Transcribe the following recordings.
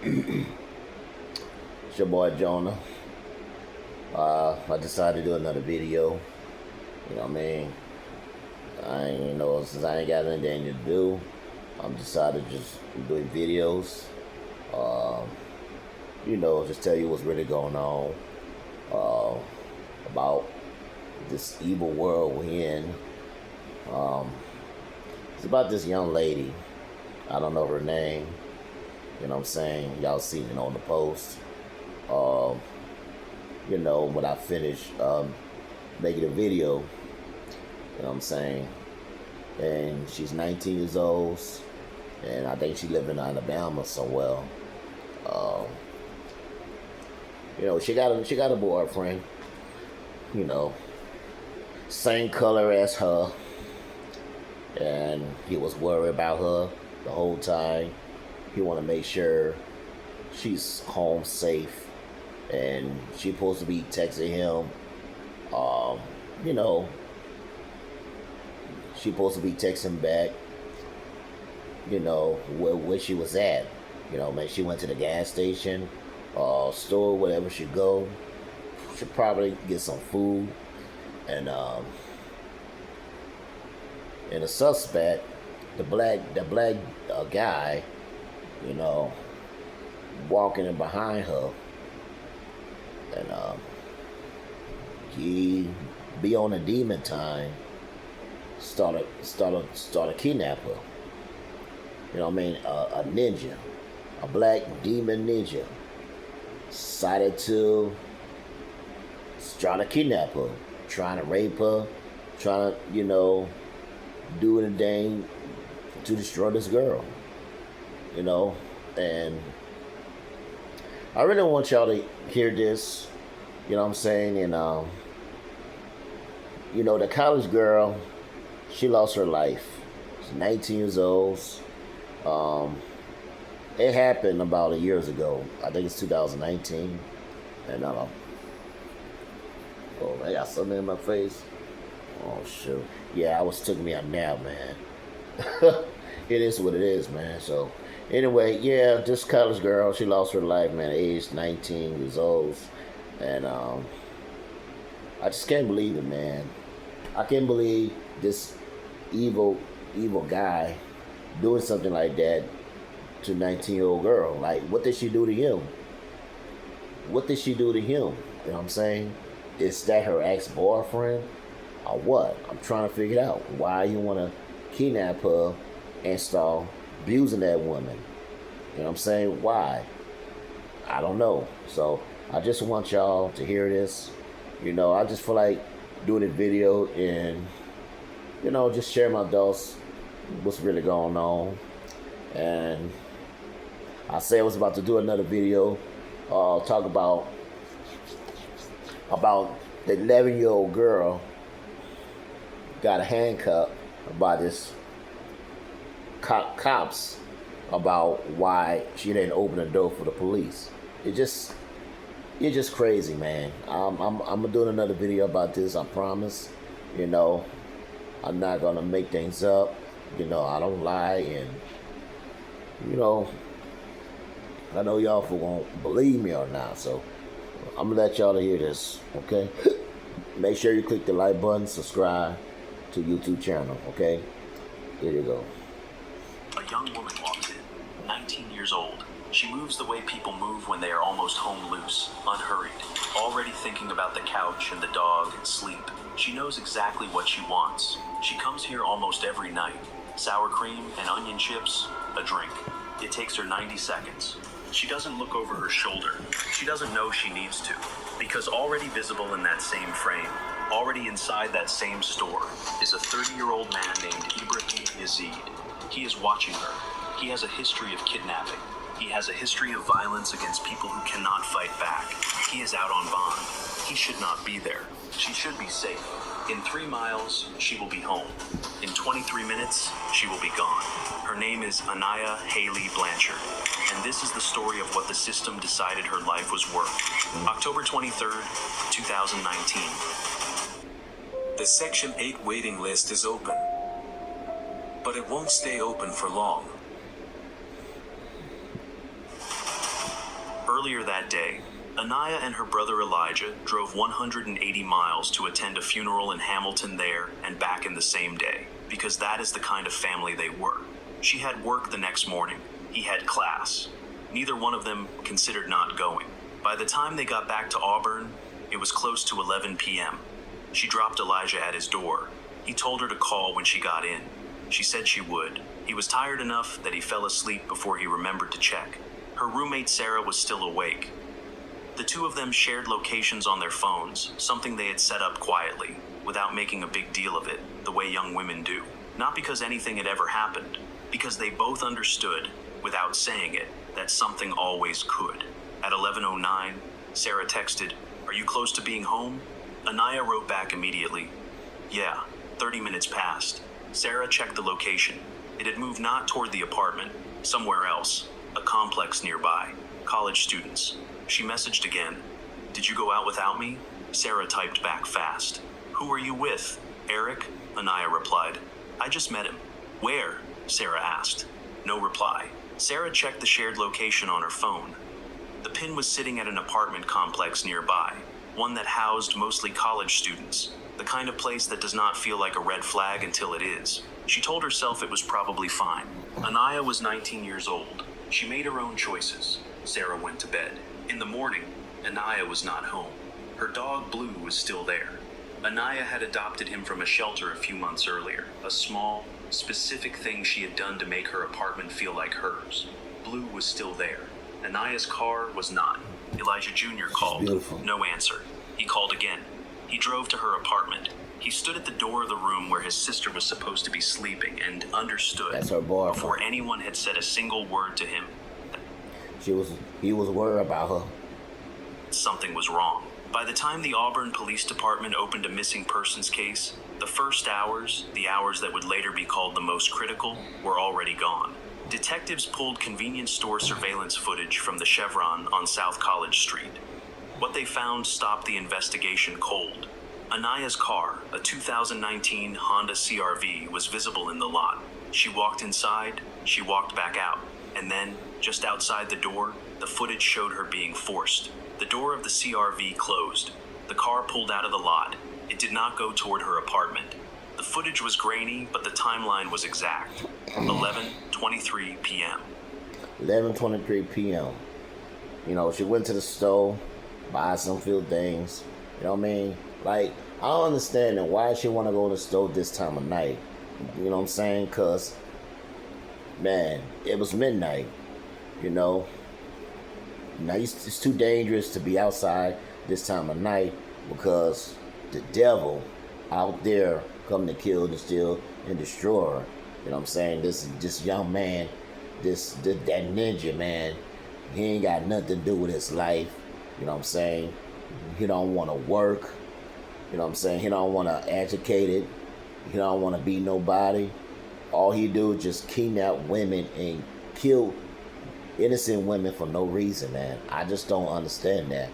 It's your boy Jonah. I decided to do another video. You know what I mean? Since I ain't got anything to do, I'm decided to just do videos. Um, just tell you what's really going on uh, about this evil world we're in. Um, it's about this young lady. I don't know her name. You know what I'm saying? Y'all seen it on the post. Um, when I finish making a video, you know what I'm saying? And she's 19 years old, and I think she live in Alabama somewhere. Um, she got a boyfriend, you know, same color as her, and he was worried about her the whole time. He want to make sure she's home safe, and she supposed to be texting him. Um, you know, she supposed to be texting back. Where she was at. Man, she went to the gas station, store, whatever she go. Should probably get some food, and the suspect, the black guy, you know, walking in behind her, and he be on a demon time. Started kidnap her. You know what I mean? A ninja, a black demon ninja, decided to try to kidnap her, trying to rape her, trying to do anything to destroy this girl. And I really want y'all to hear this. You know what I'm saying? And the college girl, she lost her life. She's 19 years old. It happened about a years ago. I think it's 2019. And oh, I got something in my face. Oh shoot. Yeah, I was taking me a nap, man. It is what it is, man. So anyway, yeah, this college girl, she lost her life, man, aged 19 years old. And I just can't believe it, man. I can't believe this evil guy doing something like that to a 19-year-old girl. Like, what did she do to him? What did she do to him? You know what I'm saying? Is that her ex-boyfriend? Or what? I'm trying to figure it out. Why you want to kidnap her and start abusing that woman? You know what I'm saying? Why? I don't know. So I just want y'all to hear this. I just feel like doing a video and, just share my thoughts, what's really going on. And I said I was about to do another video, talk about the 11-year-old girl got a handcuff by this cops about why she didn't open the door for the police. You're just crazy, man. I'm doing another video about this. I promise. I'm not gonna make things up. I don't lie, and I know y'all won't believe me or not. So I'm gonna let y'all hear this. Okay. Make sure you click the like button, subscribe to YouTube channel. Okay. Here you go. A young woman walks in, 19 years old. She moves the way people move when they are almost home loose, unhurried, already thinking about the couch and the dog and sleep. She knows exactly what she wants. She comes here almost every night. Sour cream and onion chips, a drink. It takes her 90 seconds. She doesn't look over her shoulder. She doesn't know she needs to, because already visible in that same frame, already inside that same store, is a 30-year-old man named Ibrahim Yazid. He is watching her. He has a history of kidnapping. He has a history of violence against people who cannot fight back. He is out on bond. He should not be there. She should be safe. In 3 miles, she will be home. In 23 minutes, she will be gone. Her name is Anaya Haley Blanchard, and this is the story of what the system decided her life was worth. October 23rd, 2019. The Section 8 waiting list is open, but it won't stay open for long. Earlier that day, Anaya and her brother Elijah drove 180 miles to attend a funeral in Hamilton there and back in the same day, because that is the kind of family they were. She had work the next morning. He had class. Neither one of them considered not going. By the time they got back to Auburn, it was close to 11 p.m. She dropped Elijah at his door. He told her to call when she got in. She said she would. He was tired enough that he fell asleep before he remembered to check. Her roommate Sarah was still awake. The two of them shared locations on their phones, something they had set up quietly, without making a big deal of it, the way young women do. Not because anything had ever happened, because they both understood, without saying it, that something always could. At 11:09, Sarah texted, "Are you close to being home?" Anaya wrote back immediately, "Yeah, 30 minutes passed." Sarah checked the location. It had moved not toward the apartment, somewhere else, a complex nearby. College students. She messaged again, "Did you go out without me?" Sarah typed back fast. "Who are you with?" "Eric," Anaya replied. "I just met him." "Where?" Sarah asked. No reply. Sarah checked the shared location on her phone. The pin was sitting at an apartment complex nearby, one that housed mostly college students, the kind of place that does not feel like a red flag until it is. She told herself it was probably fine. Anaya was 19 years old. She made her own choices. Sarah went to bed. In the morning, Anaya was not home. Her dog Blue was still there. Anaya had adopted him from a shelter a few months earlier, a small, specific thing she had done to make her apartment feel like hers. Blue was still there. Anaya's car was not. Elijah Jr. called. Beautiful. No answer. He called again. He drove to her apartment. He stood at the door of the room where his sister was supposed to be sleeping and understood, That's her boyfriend. before anyone had said a single word to him, He was worried about her. something was wrong. By the time the Auburn Police Department opened a missing persons case, the first hours, the hours that would later be called the most critical, were already gone. Detectives pulled convenience store surveillance footage from the Chevron on South College Street. What they found stopped the investigation cold. Anaya's car, a 2019 Honda CR-V, was visible in the lot. She walked inside, she walked back out, and then, just outside the door, the footage showed her being forced. The door of the CR-V closed. The car pulled out of the lot. It did not go toward her apartment. The footage was grainy, but the timeline was exact. 11:23 p.m. 11:23 p.m. You know, she went to the store, buy some few things. You know what I mean? Like, I don't understand that why she want to go to the store this time of night. You know what I'm saying? Because, man, it was midnight. You know? Now, it's too dangerous to be outside this time of night because the devil out there come to kill, to steal, and destroy. You know what I'm saying? This young man, that ninja man, he ain't got nothing to do with his life. You know what I'm saying? He don't want to work. You know what I'm saying? He don't want to educate it. He don't want to be nobody. All he do is just kidnap women and kill innocent women for no reason, man. I just don't understand that.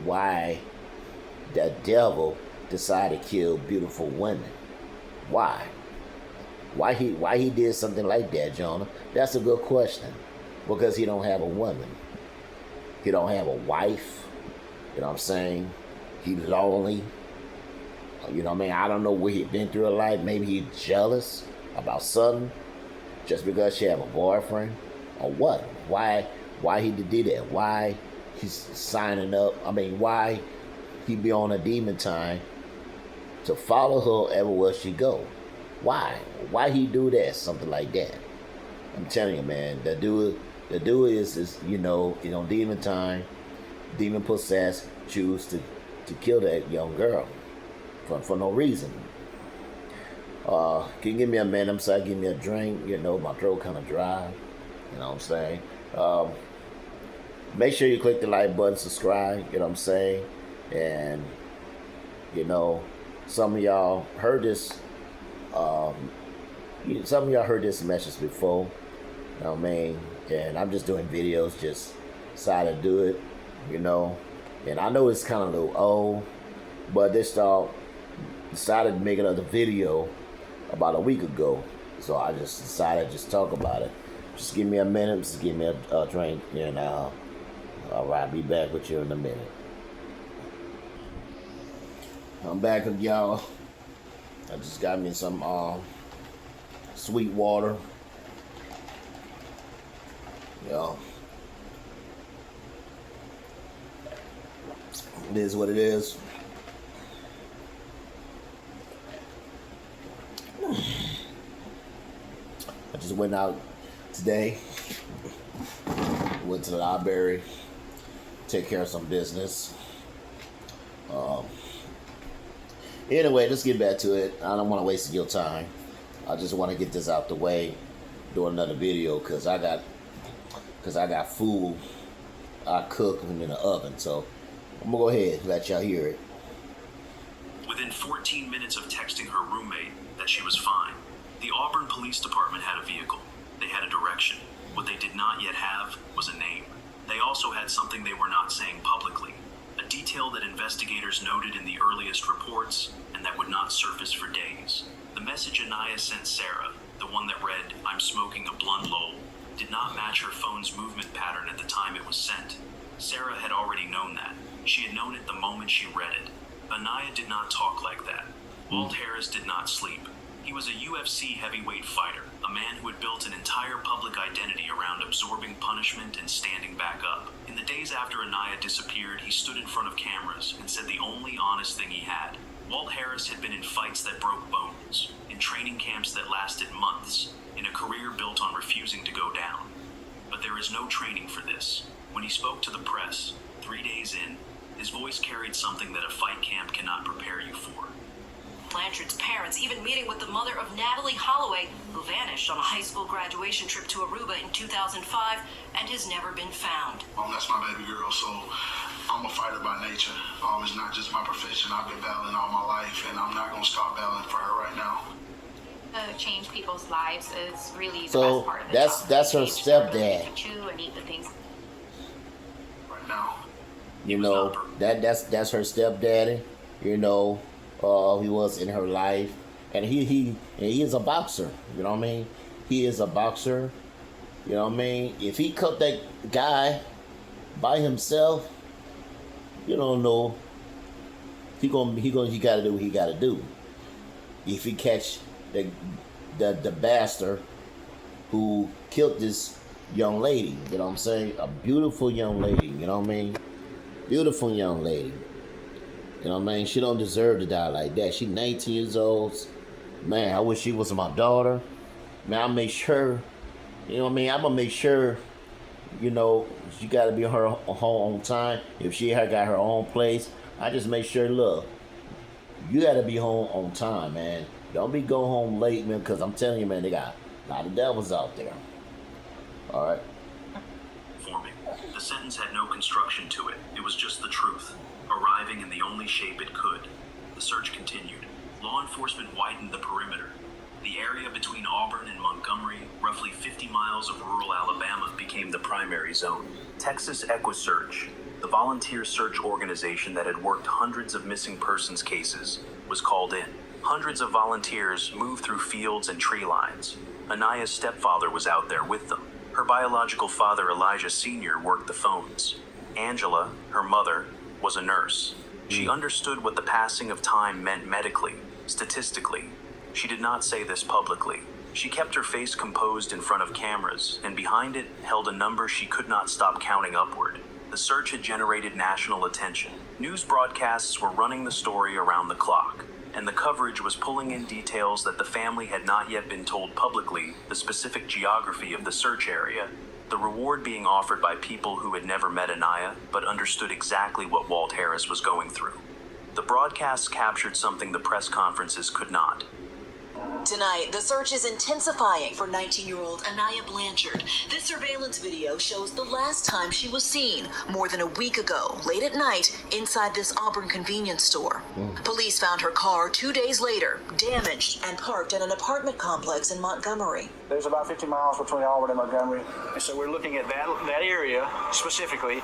Why the devil decided to kill beautiful women? Why? Why he did something like that, Jonah? That's a good question. Because he don't have a woman. He don't have a wife. You know what I'm saying? He lonely. You know what I mean? I don't know what he been through in life. Maybe he's jealous about something. Just because she have a boyfriend. Or what? Why he did that? Why he's signing up? I mean, why he be on a demon time to follow her everywhere she go? Why? Why he do that? Something like that. I'm telling you, man. The dude is demon time, demon possessed, choose to kill that young girl for no reason. Can you give me a minute? I'm sorry, give me a drink. You know, my throat kind of dry. You know what I'm saying? Make sure you click the like button, subscribe. You know what I'm saying? And you know, some of y'all heard this. Some of y'all heard this message before. You know what I mean? And I'm just doing videos, just decided to do it, you know. And I know it's kind of a little old, but this dog decided to make another video about a week ago. So I just decided to just talk about it. Just give me a minute, just give me a drink, and All right, be back with you in a minute. I'm back with y'all. I just got me some sweet water. Yo, it is what it is. I just went out today. Went to the library, take care of some business. Anyway, let's get back to it. I don't want to waste your time. I just want to get this out the way, do another video, because I got food I cook in the oven. So I'm gonna go ahead and let y'all hear it. Within 14 minutes of texting her roommate that she was fine, the Auburn Police Department had a vehicle. They had a direction. What they did not yet have was a name. They also had something they were not saying publicly, a detail that investigators noted in the earliest reports and that would not surface for days. The message Anaya sent Sarah, the one that read, "I'm smoking a blunt lol," did not match her phone's movement pattern at the time it was sent. Sarah had already known that. She had known it the moment she read it. Anaya did not talk like that. Walt Harris did not sleep. He was a UFC heavyweight fighter, a man who had built an entire public identity around absorbing punishment and standing back up. In the days after Anaya disappeared, he stood in front of cameras and said the only honest thing he had. Walt Harris had been in fights that broke bones, in training camps that lasted months, in a career built on refusing to go down. But there is no training for this. When he spoke to the press, 3 days in, his voice carried something that a fight camp cannot prepare you for. Blanchard's parents even meeting with the mother of Natalie Holloway, who vanished on a high school graduation trip to Aruba in 2005 and has never been found. That's my baby girl, so I'm a fighter by nature. It's not just my profession. I've been battling all my life, and I'm not going to stop battling for her right now. Change people's lives is really the So best part of the that's job. her stepdad. Chew and eat the things. Right now. You know, that's her stepdaddy. You know, he was in her life, and he is a boxer. You know what I mean? He is a boxer. You know what I mean? If he cut that guy by himself, you don't know. He got to do what he got to do. If he catch the bastard who killed this young lady, you know what I'm saying? A beautiful young lady. You know what I mean? Beautiful young lady. You know what I mean? She don't deserve to die like that. She 19 years old. Man, I wish she was my daughter. Man, I'll make sure, you know what I mean? I'm going to make sure, you know, she got to be her home on time. If she had got her own place, I just make sure, look, you got to be home on time, man. Don't be go home late, man, because I'm telling you, man, they got a lot of devils out there. All right? Forming. The sentence had no construction to it. It was just the truth, arriving in the only shape it could. The search continued. Law enforcement widened the perimeter. The area between Auburn and Montgomery, roughly 50 miles of rural Alabama, became the primary zone. Texas EquiSearch, the volunteer search organization that had worked hundreds of missing persons cases, was called in. Hundreds of volunteers moved through fields and tree lines. Anaya's stepfather was out there with them. Her biological father, Elijah Sr., worked the phones. Angela, her mother, was a nurse. She understood what the passing of time meant medically, statistically. She did not say this publicly. She kept her face composed in front of cameras, and behind it held a number she could not stop counting upward. The search had generated national attention. News broadcasts were running the story around the clock, and the coverage was pulling in details that the family had not yet been told publicly, the specific geography of the search area, the reward being offered by people who had never met Anaya, but understood exactly what Walt Harris was going through. The broadcasts captured something the press conferences could not. Tonight, the search is intensifying for 19-year-old Anaya Blanchard. This surveillance video shows the last time she was seen, more than a week ago, late at night, inside this Auburn convenience store. Police found her car 2 days later, damaged and parked at an apartment complex in Montgomery. There's about 50 miles between Auburn and Montgomery. And so we're looking at that area specifically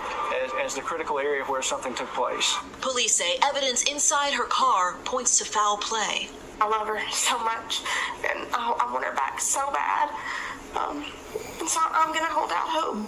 as the critical area where something took place. Police say evidence inside her car points to foul play. I love her so much, and I want her back so bad. And so I'm going to hold out hope.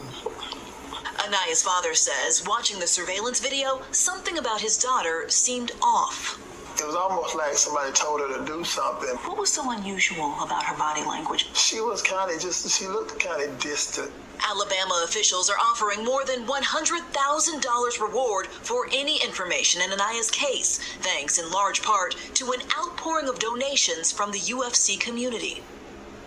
Anaya's father says, watching the surveillance video, something about his daughter seemed off. It was almost like somebody told her to do something. What was so unusual about her body language? She was she looked kind of distant. Alabama officials are offering more than $100,000 reward for any information in Anaya's case, thanks in large part to an outpouring of donations from the UFC community.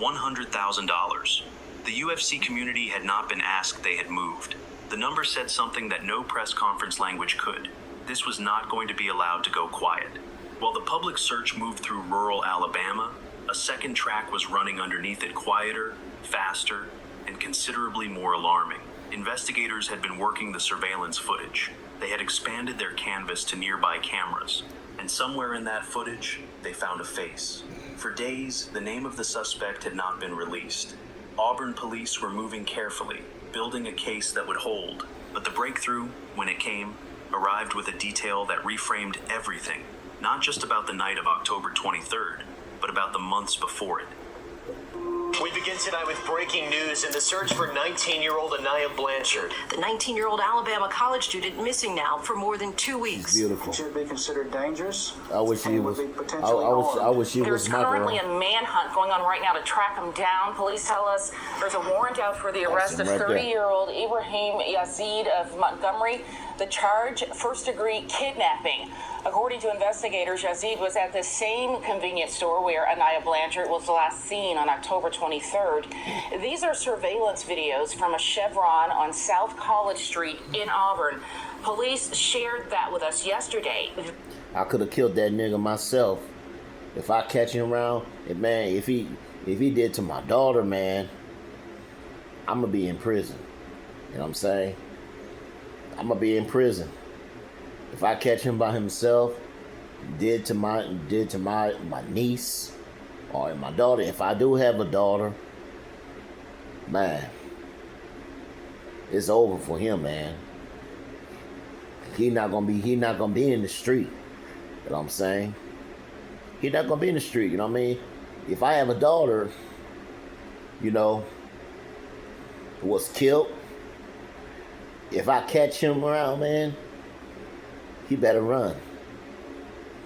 $100,000. The UFC community had not been asked, they had moved. The number said something that no press conference language could. This was not going to be allowed to go quiet. While the public search moved through rural Alabama, a second track was running underneath it, quieter, faster, and considerably more alarming. Investigators had been working the surveillance footage. They had expanded their canvas to nearby cameras, and somewhere in that footage, they found a face. For days, the name of the suspect had not been released. Auburn police were moving carefully, building a case that would hold, but the breakthrough, when it came, arrived with a detail that reframed everything, not just about the night of October 23rd, but about the months before it. We begin tonight with breaking news in the search for 19-year-old Anaya Blanchard. The 19-year-old Alabama college student missing now for more than 2 weeks. Beautiful. Should be considered dangerous. I wish he was. I wish he There's was my currently girl. a manhunt going on right now to track him down. Police tell us there's a warrant out for the arrest of him right there. 30-year-old Ibrahim Yazid of Montgomery. The charge, first-degree kidnapping. According to investigators, Yazid was at the same convenience store where Anaya Blanchard was last seen on October 23rd. These are surveillance videos from a Chevron on South College Street in Auburn. Police shared that with us yesterday. I could have killed that nigga myself if I catch him around. And man, if he did to my daughter, man, I'm gonna be in prison. You know what I'm saying? I'm gonna be in prison. If I catch him by himself, did to my niece or my daughter. If I do have a daughter, man, it's over for him, man. He not gonna be in the street. You know what I'm saying? He not gonna be in the street. You know what I mean? If I have a daughter, you know, who was killed, if I catch him around, man, he better run.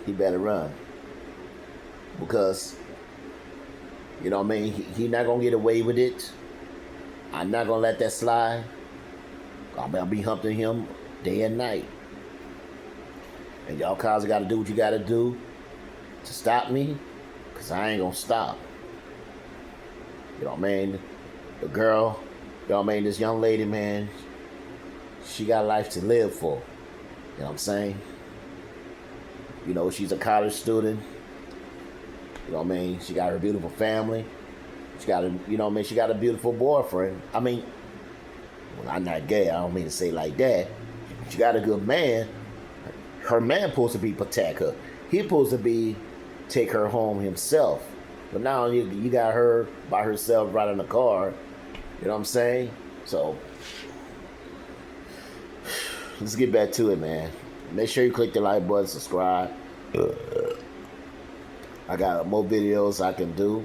He better run. Because, you know what I mean? He not going to get away with it. I'm not going to let that slide. I'll be hunting him day and night. And y'all guys got to do what you got to do to stop me. Because I ain't going to stop. You know what I mean? The girl, you know what I mean? This young lady, man, she got life to live for. You know what I'm saying? You know, she's a college student. You know what I mean? She got her beautiful family. She got a, you know what I mean? She got a beautiful boyfriend. I mean, well, I'm not gay. I don't mean to say like that. She got a good man. Her man supposed to be protect her. He supposed to be take her home himself. But now you got her by herself right in the car. You know what I'm saying? So let's get back to it, man. Make sure you click the like button, subscribe. I got more videos I can do.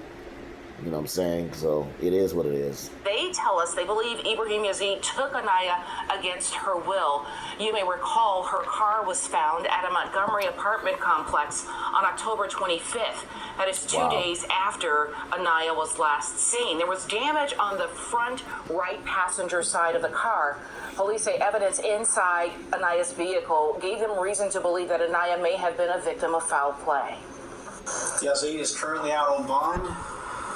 You know what I'm saying? So it is what it is. They tell us they believe Ibrahim Yazid took Anaya against her will. You may recall her car was found at a Montgomery apartment complex on October 25th. That is 2 days after Anaya was last seen. There was damage on the front right passenger side of the car. Police say evidence inside Anaya's vehicle gave them reason to believe that Anaya may have been a victim of foul play. Yazid is currently out on bond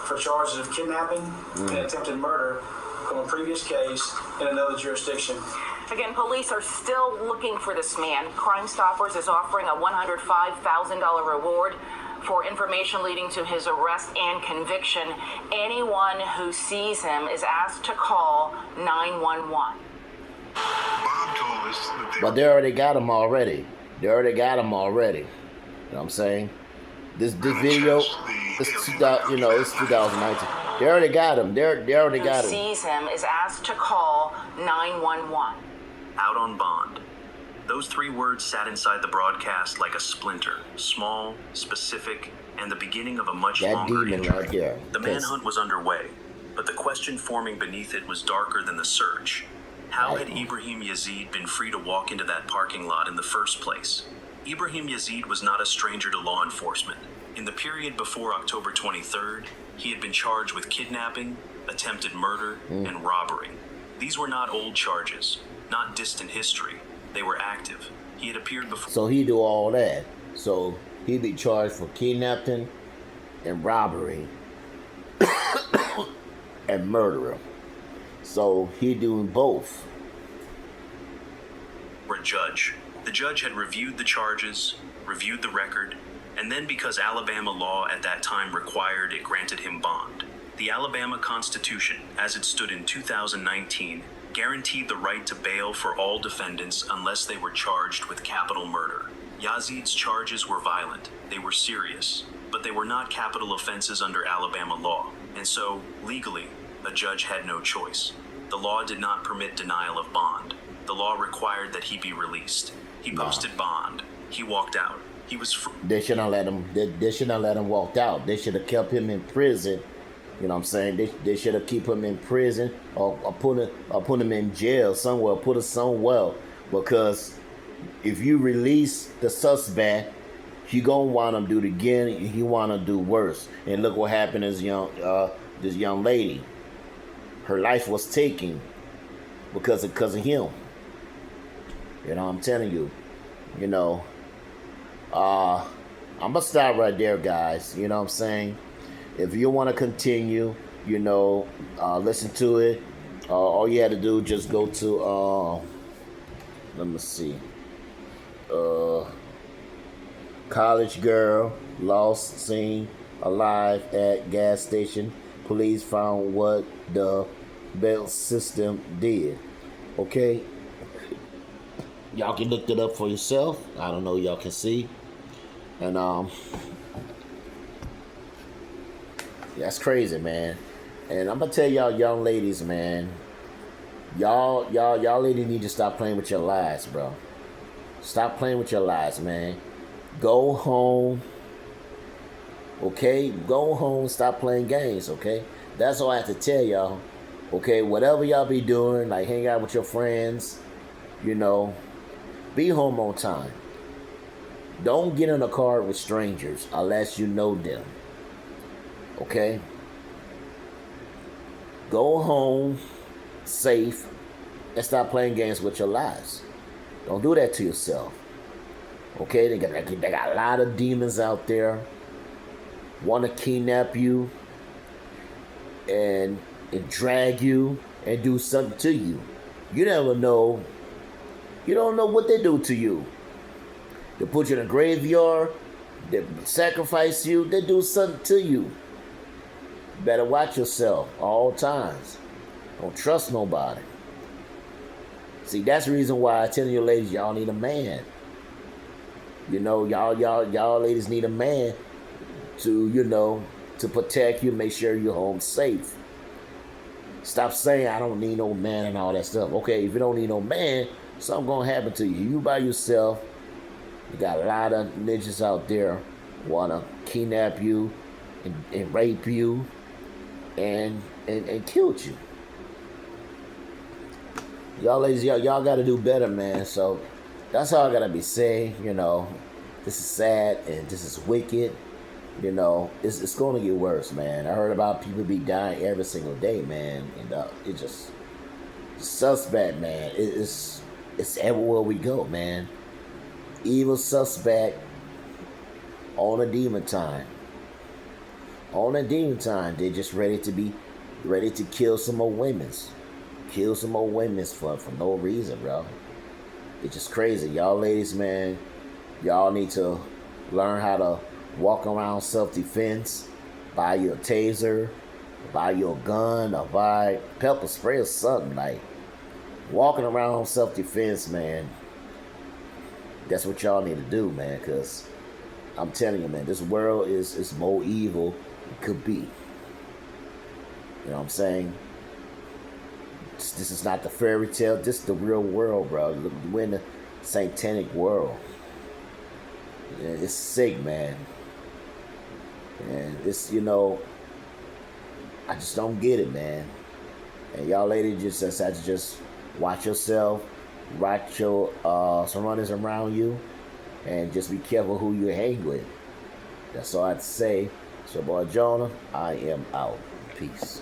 for charges of kidnapping and attempted murder from a previous case in another jurisdiction. Again, police are still looking for this man. Crime Stoppers is offering a $105,000 reward for information leading to his arrest and conviction. Anyone who sees him is asked to call 911. Bob told us that But they already got him already. You know what I'm saying? This video, it's 2019. They already got him. They already got him. Who sees him is asked to call 911. Out on bond. Those 3 words sat inside the broadcast like a splinter, small, specific, and the beginning of a much That longer demon injury. right there. The manhunt was underway, but the question forming beneath it was darker than the search. How had Ibrahim Yazid been free to walk into that parking lot in the first place? Ibrahim Yazid was not a stranger to law enforcement. In the period before October 23rd, he had been charged with kidnapping, attempted murder, and robbery. These were not old charges, not distant history. They were active. He had appeared before. So he do all that. So he'd be charged for kidnapping and robbery and murder. So he doing both. A judge. The judge had reviewed the charges, reviewed the record, and then because Alabama law at that time required, it granted him bond. The Alabama Constitution, as it stood in 2019, guaranteed the right to bail for all defendants unless they were charged with capital murder. Yazid's charges were violent, they were serious, but they were not capital offenses under Alabama law, and so, legally, a judge had no choice. The law did not permit denial of bond. The law required that he be released. He posted bond. He walked out. He was free. They should not let him. They should not let him walk out. They should have kept him in prison. You know what I'm saying? They should have keep him in prison or put him in jail somewhere. Put him somewhere, because if you release the suspect, you gonna want him do it again. You want to do worse. And look what happened to this young lady. Her life was taken because of him. You know, I'm telling you. You know, I'm gonna stop right there, guys. You know what I'm saying? If you want to continue, you know, listen to it. All you had to do, just go to let me see. College girl lost seen alive at gas station. Police found what the belt system did. Okay, y'all can look it up for yourself. I don't know, y'all can see. And that's crazy, man. And I'm gonna tell y'all young ladies, man, y'all ladies need to stop playing with your lives, bro. Stop playing with your lives, man. Go home. Okay? Go home, stop playing games, okay? That's all I have to tell y'all. Okay, whatever y'all be doing, like hang out with your friends, you know, be home on time. Don't get in a car with strangers unless you know them. Okay? Go home safe and stop playing games with your lives. Don't do that to yourself. Okay? They got a lot of demons out there want to kidnap you and drag you and do something to you. You never know. You don't know what they do to you. They put you in a graveyard. They sacrifice you. They do something to you. Better watch yourself all times. Don't trust nobody. See, that's the reason why I tell you ladies, y'all need a man. You know, y'all ladies need a man to, you know, to protect you, make sure you're home safe. Stop saying I don't need no man and all that stuff. Okay, if you don't need no man, something gonna happen to you. You by yourself. You got a lot of ninjas out there wanna kidnap you and rape you and kill you. Y'all ladies, y'all gotta do better, man. So that's all I gotta be saying. You know, this is sad and this is wicked. You know, it's going to get worse, man. I heard about people be dying every single day, man. And it just suspect, man. It's everywhere we go, man. Evil suspect on a demon time. On a demon time, they're just ready to kill some more women. Kill some more women for no reason, bro. It's just crazy. Y'all ladies, man, y'all need to learn how to walk around self-defense, buy you a taser, buy you a gun, or buy pepper spray or something. Like, walking around self-defense, man, that's what y'all need to do, man, because I'm telling you, man, this world is more evil it could be. You know what I'm saying? This is not the fairy tale. This is the real world, bro. We're in the satanic world. It's sick, man. And it's, you know, I just don't get it, man. And y'all ladies just have to just Watch yourself, watch your surroundings around you, and just be careful who you hang with. That's all I have to say. So, boy Jonah, I am out. Peace.